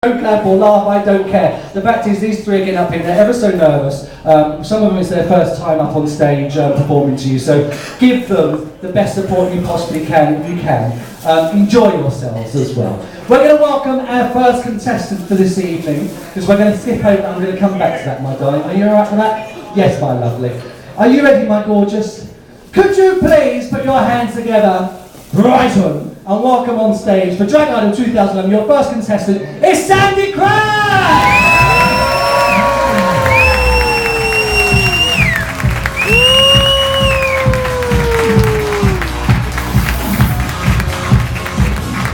Don't clap or laugh, I don't care. The fact is, these three are getting up here, they're ever so nervous. Some of them it's their first time up on stage performing to you, so give them the best support you possibly can if you can. Enjoy yourselves as well. We're going to welcome our first contestant for this evening, because we're going to skip over, I'm going to come back to that, my darling. Are you alright for that? Yes, my lovely. Are you ready, my gorgeous? Could you please put your hands together, Brighton, and welcome on stage for Drag Idol 2011, your first contestant is Sandy Craig!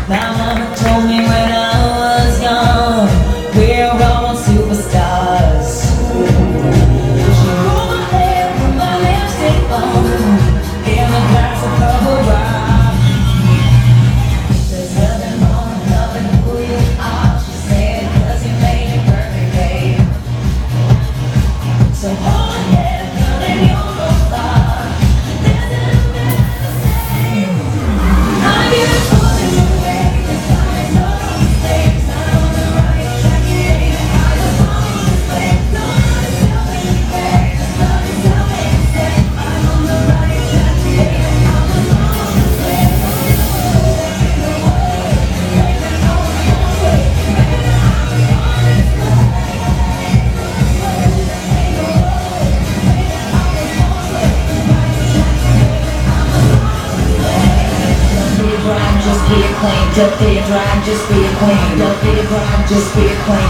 My mama told me when I was young, we're all superstars. She rolled my hair, put my lipstick on, in a glass of purple wine. There's nothing wrong with loving who you are, she said, 'cause you made it perfect, babe. So hold my head, girl, and you're no star. There's nothing to say. I give it to you. Just be a queen, just be a drag, just be a queen, just be a drag, just be a queen.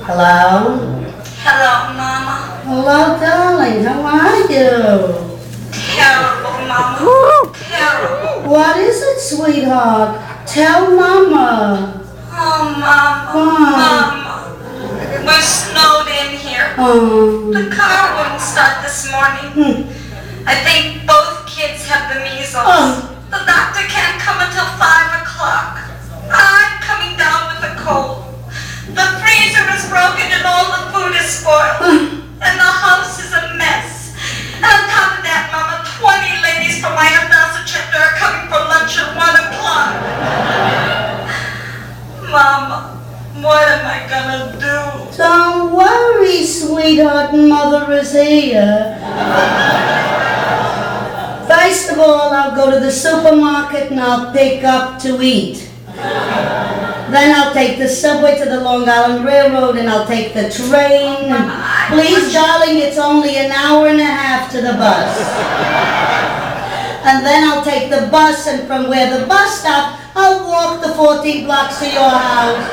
Hello? Hello, Mama. Hello, darling. How are you? Terrible, Mama. Terrible. What is it, sweetheart? Tell Mama. Oh, Mama. Mama. We're snowed in here. The car wouldn't start this morning. I think both kids have the measles. The doctor can't come until 5 o'clock. I'm coming down with a cold. The freezer is broken and all the food is spoiled. And the house is a mess. And on top of that, Mama, 20 ladies from my Adasa chapter are coming for lunch at 1 o'clock. Mama, what am I gonna do? Don't worry, sweetheart. Mother is here. First of all, I'll go to the supermarket and I'll pick up to eat. Then I'll take the subway to the Long Island Railroad and I'll take the train. Please, darling, it's only an hour and a half to the bus. And then I'll take the bus, and from where the bus stops, I'll walk the 14 blocks to your house.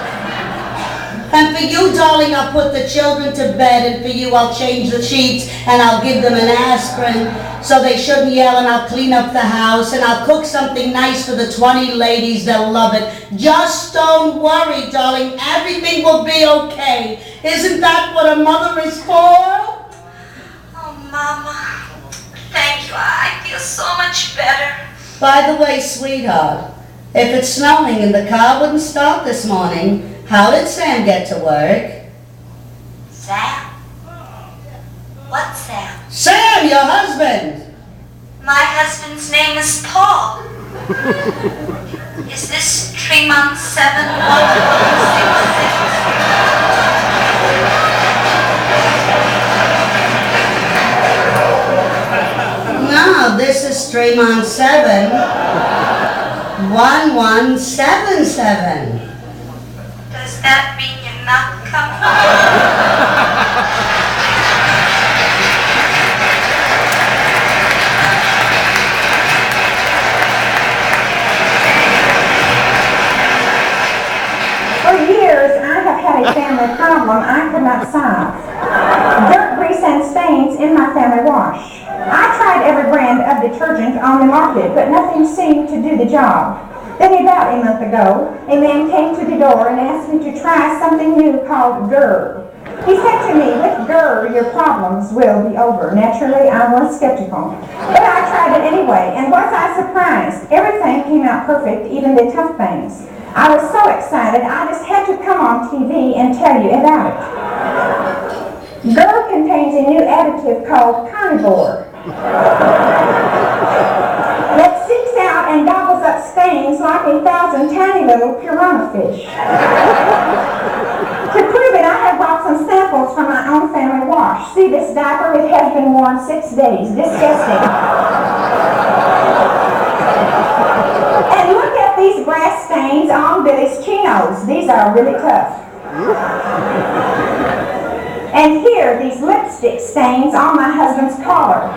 And for you, darling, I'll put the children to bed, and for you, I'll change the sheets and I'll give them an aspirin so they shouldn't yell, and I'll clean up the house and I'll cook something nice for the 20 ladies. They'll love it. Just don't worry, darling. Everything will be okay. Isn't that what a mother is for? Oh, Mama, thank you. I feel so much better. By the way, sweetheart, if it's snowing and the car wouldn't start this morning, how did Sam get to work? Sam? What Sam? Sam, your husband! My husband's name is Paul. Is this Tremont 71166? No, this is Tremont 71177. Does that mean you're not coming? For years, I have had a family problem I could not solve. Dirt, grease, and stains in my family wash. I tried every brand of detergent on the market, but nothing seemed to do the job. Then about a month ago, a man came to the door and asked me to try something new called GERB. He said to me, with GER, your problems will be over. Naturally, I was skeptical. But I tried it anyway, and was I surprised? Everything came out perfect, even the tough things. I was so excited, I just had to come on TV and tell you about it. GER contains a new additive called carnivore that seeks out and gobbles up stains like 1,000 tiny little piranha fish. To prove it, I have brought some samples from my own family wash. See this diaper? It has been worn 6 days. Disgusting. And look at these brass stains on Billy's chinos. These are really tough. And here, these lipstick stains on my husband's collar.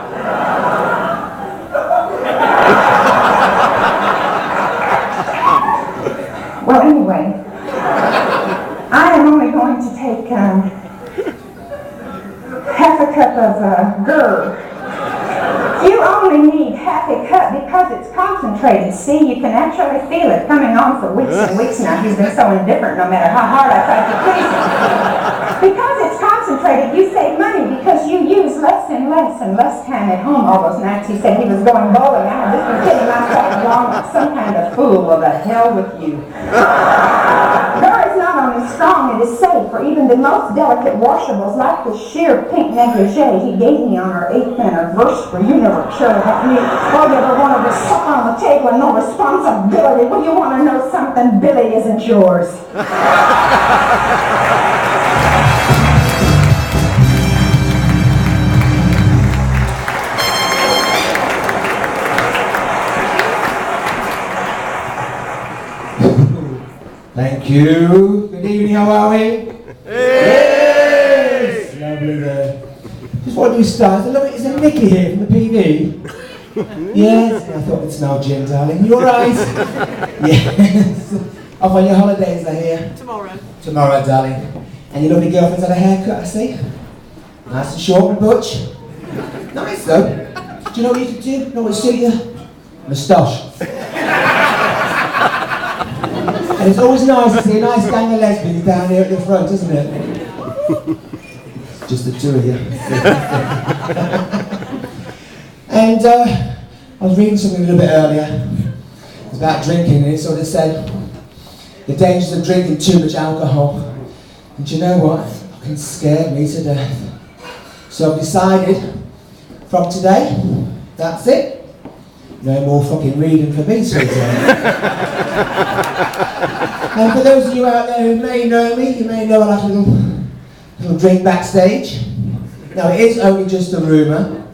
Well, anyway, I am only going to take half a cup of GER. You only need half a cup because it's concentrated. See, you can actually feel it coming on for weeks and weeks now. He's been so indifferent no matter how hard I tried to please him. Because it's concentrated, you save money because you use less and less time at home all those nights. He said he was going bowling. I had just been kidding myself along like some kind of fool. Well, the hell with you. GER is not only strong, it is safe for even the most delicate washables like the sheer pink negligee he gave me on our 8th anniversary. You never cared about me. All you ever wanted was suck on the table and no responsibility. Well, you want to know something? Billy isn't yours. Thank you. Good evening, how are we? Yes! Lovely there. Just what do you start? Is it Nicky here from the PV? Yes? I thought it smelled gin, darling. You alright? Yes. Off on your holidays, I hear? Tomorrow. Tomorrow, darling. And your lovely girlfriend's had a haircut, I see? Nice and short and butch. Nice, though. Do you know what you could do? Know what would suit you? Moustache. And it's always nice to see a nice gang of lesbians down here at the front, isn't it? Just the two of you. And I was reading something a little bit earlier. It was about drinking, and it sort of said the dangers of drinking too much alcohol. And do you know what? It fucking scared me to death. So I've decided from today, that's it. No more fucking reading for me, sweetheart. And for those of you out there who may know me, you may know I like a little drink backstage. Now, it is only just a rumour,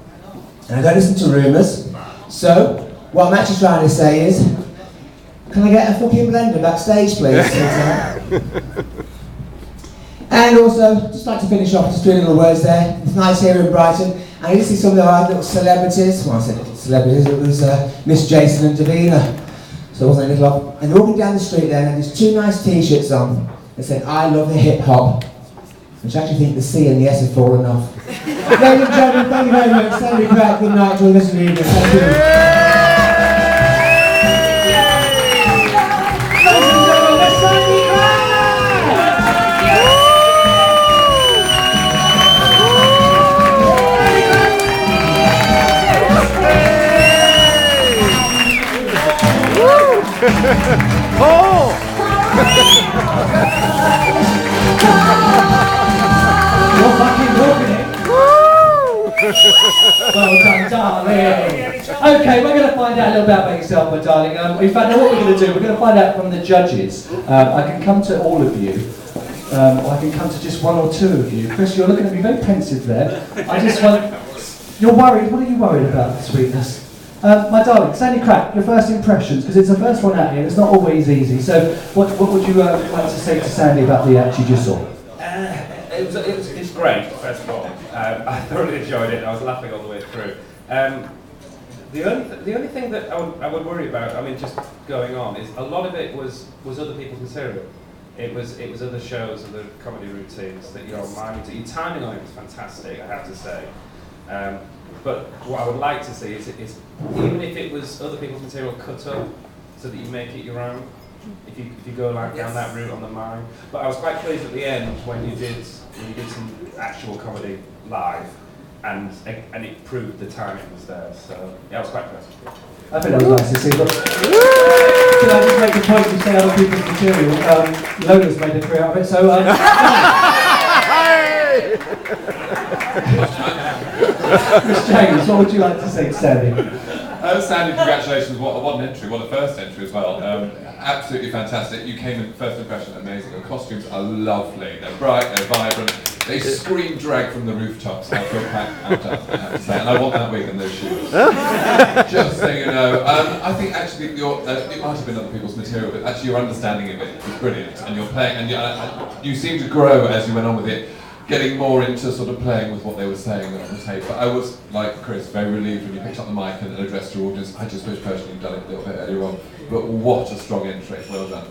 and I don't listen to rumours. So, what I'm actually trying to say is, can I get a fucking blender backstage, please, sweetheart? And also, just like to finish off just 3 little words there. It's nice here in Brighton. I used to see some of our little celebrities. Well, I said little celebrities, it was Miss Jason and Davina. So it wasn't a little off. And they're walking down the street there, and there's 2 nice t-shirts on that said, I love the hip hop. Which I actually think the C and the S have fallen off. Ladies and gentlemen, thank you very much. Sandy Crack, good night, enjoy the rest of the evening. Thank you. Oh! You're fucking talking it. Well done, darling. Okay, we're going to find out a little bit about yourself, my darling. In fact, what we're going to do, we're going to find out from the judges. I can come to all of you, or I can come to just 1 or 2 of you. Chris, you're looking at me very pensive there. I just want... You're worried. What are you worried about, sweetness? My darling, Sandy Crack, your first impressions, because it's the first one out here, it's not always easy. So, what would you like to say to Sandy about the act you just saw? It's great, first of all. I thoroughly enjoyed it. I was laughing all the way through. The only thing that I would worry about, I mean, just going on, is a lot of it was other people's material. It was other shows, other comedy routines that you're miming to. Your timing on it was fantastic, I have to say. But what I would like to see is even if it was other people's material cut up so that you make it your own, if you go like down that route on the mime. But I was quite pleased at the end when you did some actual comedy live, and it proved the timing was there. So yeah, I was quite impressed. I think that was nice to see. But can I just make a point to say other people's material? Lola's made a career out of it, so. Miss James, what would you like to say to Sandy? Sandy, congratulations, what an entry, what a first entry as well. Absolutely fantastic. You came in first impression, amazing. The costumes are lovely, they're bright, they're vibrant, they scream drag from the rooftops. I feel packed out, I have to say, and I want that wig and those shoes. Just so you know. I think actually it might have been other people's material, but actually your understanding of it is brilliant, and you're playing, and you seem to grow as you went on with it, getting more into sort of playing with what they were saying on the tape. But I was, like Chris, very relieved when you picked up the mic and addressed your audience. I just wish personally you'd done it a little bit earlier on. But what a strong entry. Well done.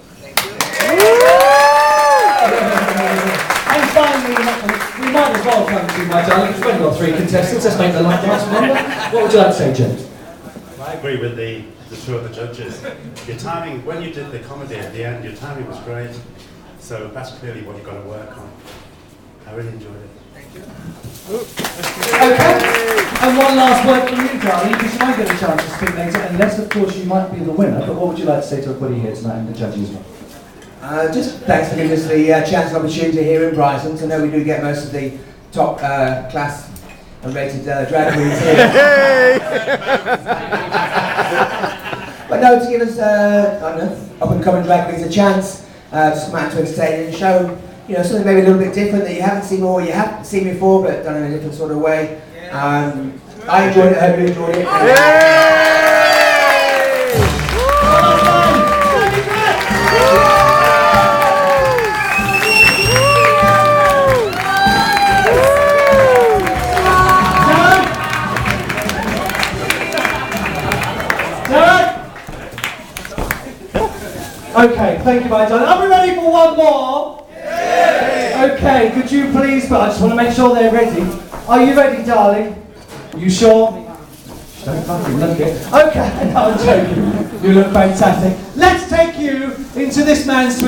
And finally, we might as well come to my darling. We've only got 3 contestants. Let's make the light last longer. What would you like to say, James? I agree with the two of the judges. Your timing, when you did the comedy at the end, your timing was great. So that's clearly what you've got to work on. I really enjoyed it. Thank you. Okay. And one last word from you, darling, because you might get a chance to speak later, unless, of course, you might be the winner. But what would you like to say to everybody here tonight and the judges as well? Just thanks for giving us the chance and opportunity here in Brighton. So I know we do get most of the top class and rated drag queens here. But no, to give us, I don't know, up and coming drag queens a chance, just come out to entertain and show, you know, something maybe a little bit different that you haven't seen or you haven't seen before, but done in a different sort of way. I enjoyed it, I hope you enjoyed it. Okay, thank you, my darling. Are we ready for one more? Yeah. Okay, could you please, but I just want to make sure they're ready. Are you ready, darling? You sure? Don't fucking look it. Okay, no, I'm joking. You look fantastic. Let's take you into this man's twist.